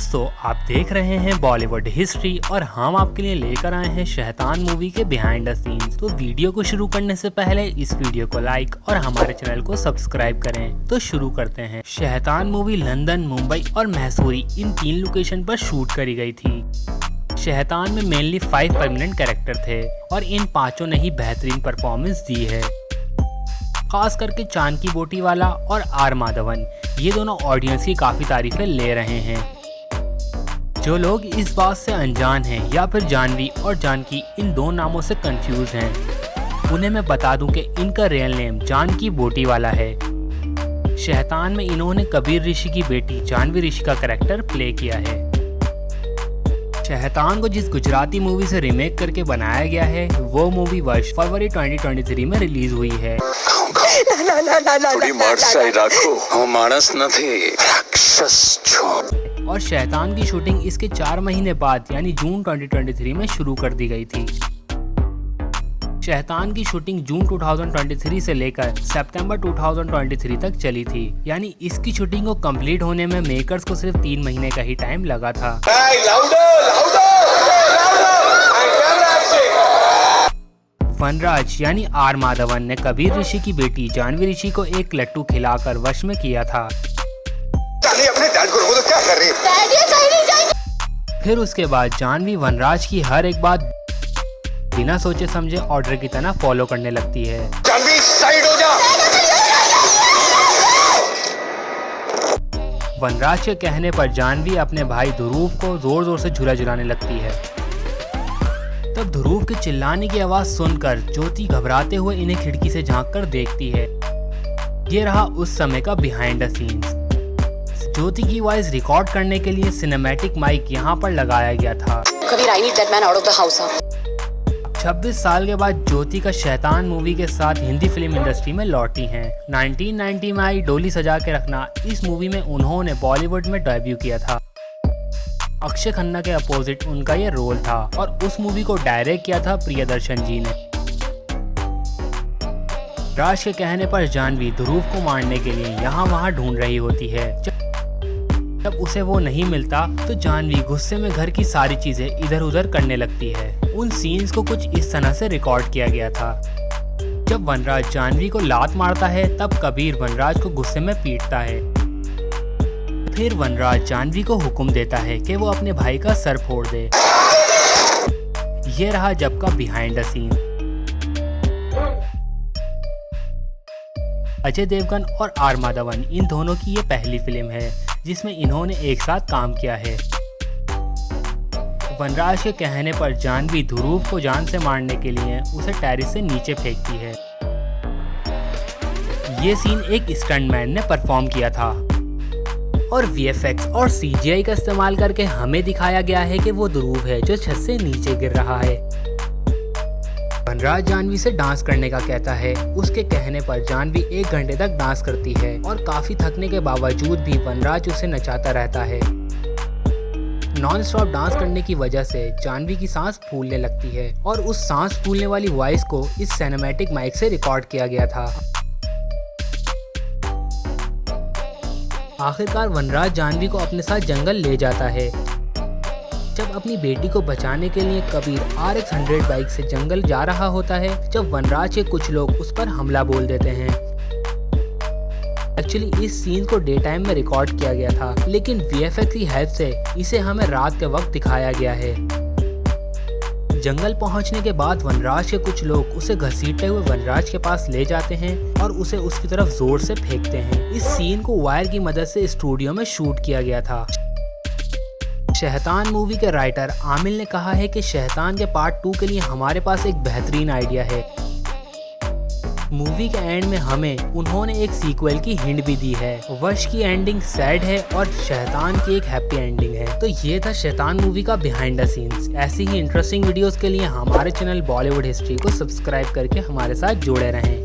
दोस्तों, आप देख रहे हैं बॉलीवुड हिस्ट्री और हम आपके लिए लेकर आए हैं शैतान मूवी के बिहाइंड द सीन्स। तो वीडियो को शुरू करने से पहले इस वीडियो को लाइक और हमारे चैनल को सब्सक्राइब करें। तो शुरू करते हैं। शैतान मूवी लंदन, मुंबई और मैसूरी इन 3 लोकेशन पर शूट करी गई थी। शैतान में मेनली 5 परमानेंट कैरेक्टर थे और इन 5 ने ही बेहतरीन परफॉर्मेंस दी है। खास करके चांकी बोटीवाला और आर माधवन, ये दोनों ऑडियंस की काफी तारीफें ले रहे हैं। जो लोग इस बात से अनजान हैं या फिर जानवी और जानकी इन 2 नामों से कंफ्यूज हैं, उन्हें मैं बता दूं कि इनका रियल नेम जानकी बोटीवाला है। शैतान में इन्होंने कबीर ऋषि की बेटी जानवी ऋषि का कैरेक्टर प्ले किया है। शैतान को जिस गुजराती मूवी से रीमेक करके बनाया गया है, वो मूवी वर्ष फरवरी 2023 में रिलीज हुई है। और शैतान की शूटिंग इसके 4 महीने बाद यानी जून 2023 में शुरू कर दी गई थी। शैतान की शूटिंग जून 2023 से लेकर सितंबर 2023 तक चली थी, यानी इसकी शूटिंग को कंप्लीट होने में मेकर्स को सिर्फ 3 महीने का ही टाइम लगा था। वनराज यानी आर माधवन ने कबीर ऋषि की बेटी जानवी ऋषि को एक लट्टू खिलाकर वश में किया था। अपने डैड को रोको तो क्या कर रही है? फिर उसके बाद जानवी वनराज की हर एक बात बिना सोचे समझे ऑर्डर की तरह फॉलो करने लगती है। जानवी साइड हो जा। वनराज के कहने पर जानवी अपने भाई ध्रुव को जोर जोर से झूला झुलाने लगती है। तब ध्रुव के चिल्लाने की आवाज सुनकर ज्योति घबराते हुए इन्हें खिड़की से झांककर देखती है। ये रहा उस समय का बिहाइंड द सीन्स। ज्योति की वॉइस रिकॉर्ड करने के लिए सिनेमैटिक माइक यहाँ पर लगाया गया था। 26 साल के बाद ज्योति का शैतान मूवी के साथ हिंदी फिल्म इंडस्ट्री में लौटी हैं। 1990 में आई डोली सजा के रखना, इस मूवी में उन्होंने बॉलीवुड में डेब्यू किया था। अक्षय खन्ना के अपोजिट उनका ये रोल था और उस मूवी को डायरेक्ट किया था प्रियदर्शन जी ने। राज के कहने पर जानवी ध्रुव को मारने के लिए यहाँ वहाँ ढूंढ रही होती है। जब उसे वो नहीं मिलता तो जानवी गुस्से में घर की सारी चीजें इधर उधर करने लगती है। उन सीन्स को कुछ इस तरह से रिकॉर्ड किया गया था। जब वनराज जानवी को लात मारता है तब कबीर वनराज को गुस्से में पीटता है। फिर वनराज जानवी को हुक्म देता है कि वो अपने भाई का सर फोड़ दे। ये रहा जब का behind the scene. Ajay Devgn और आर माधवन, इन दोनों की ये पहली फिल्म है जिसमें इन्होंने एक साथ काम किया है। वनराज के कहने पर जानवी ध्रुव को जान से मारने के लिए उसे टेरिस से नीचे फेंकती है। ये सीन एक स्टंटमैन ने परफॉर्म किया था और VFX और CGI का इस्तेमाल करके हमें दिखाया गया है कि वो ध्रुव है जो छत से नीचे गिर रहा है। वनराज जानवी से डांस करने का कहता है। उसके कहने पर जानवी 1 घंटे तक डांस करती है और काफी थकने के बावजूद भी वनराज उसे नचाता रहता है। नॉन स्टॉप डांस करने की वजह से जानवी की सांस फूलने लगती है और उस सांस फूलने वाली वॉइस को इस सिनेमैटिक माइक से रिकॉर्ड किया गया था। आखिरकार वनराज जानवी को अपने साथ जंगल ले जाता है। जब अपनी बेटी को बचाने के लिए कबीर RX 100 बाइक से जंगल जा रहा होता है, जब वनराज के कुछ लोग उस पर हमला बोल देते हैं। एक्चुअली इस सीन को डे टाइम में रिकॉर्ड किया गया था, लेकिन VFX की हेल्प से इसे हमें रात के वक्त दिखाया गया है। जंगल पहुंचने के बाद वनराज के कुछ लोग उसे घसीटते हुए वनराज के पास ले जाते हैं और उसे उसकी तरफ जोर से फेंकते हैं। इस सीन को वायर की मदद से स्टूडियो में शूट किया गया था। शैतान मूवी के राइटर आमिल ने कहा है कि शैतान के पार्ट 2 के लिए हमारे पास एक बेहतरीन आइडिया है। मूवी के एंड में हमें उन्होंने एक सीक्वल की हिंट भी दी है। वर्ष की एंडिंग सैड है और शैतान की एक हैप्पी एंडिंग है। तो ये था शैतान मूवी का बिहाइंड द सीन्स। ऐसी ही इंटरेस्टिंग वीडियोस के लिए हमारे चैनल बॉलीवुड हिस्ट्री को सब्सक्राइब करके हमारे साथ जुड़े रहें।